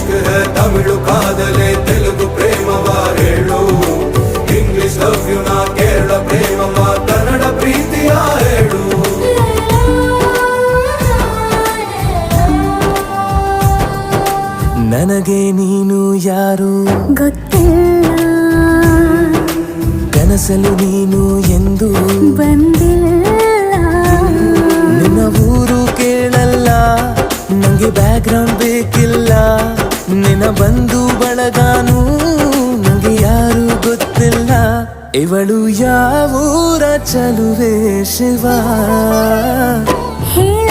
ಇಷ್ಕ್ high Tamil ಕಾದಲೆ Telugu ಪ್ರೇಮವ ಹೇಳು English love you ನಾ ಕೇರಳ ಪ್ರೇಮವ ಕನ್ನಡ ಪ್ರೀತಿಯ ಹೇಳು ನನಗೆ ನೀನು ಯಾರು ಗೊತ್ತಿಲ್ಲ ಕನಸಲು ನೀನು ಎಂದು ಬಂದಿಲ್ಲ ನಿನ್ನ ಊರು ಕೇಳಲ್ಲ ನಂಗೆ ಬ್ಯಾಕ್ಗ್ರೌಂಡ್ ಬೇಕಿಲ್ಲ ನಿನ್ನ ಬಂಧು ಬಳಗಾನು ನಂಗೆ ಯಾರು ಗೊತ್ತಿಲ್ಲ ಇವಳು ಯಾವೂರ ಚಲುವೆ ಶಿವ ಹೇಳ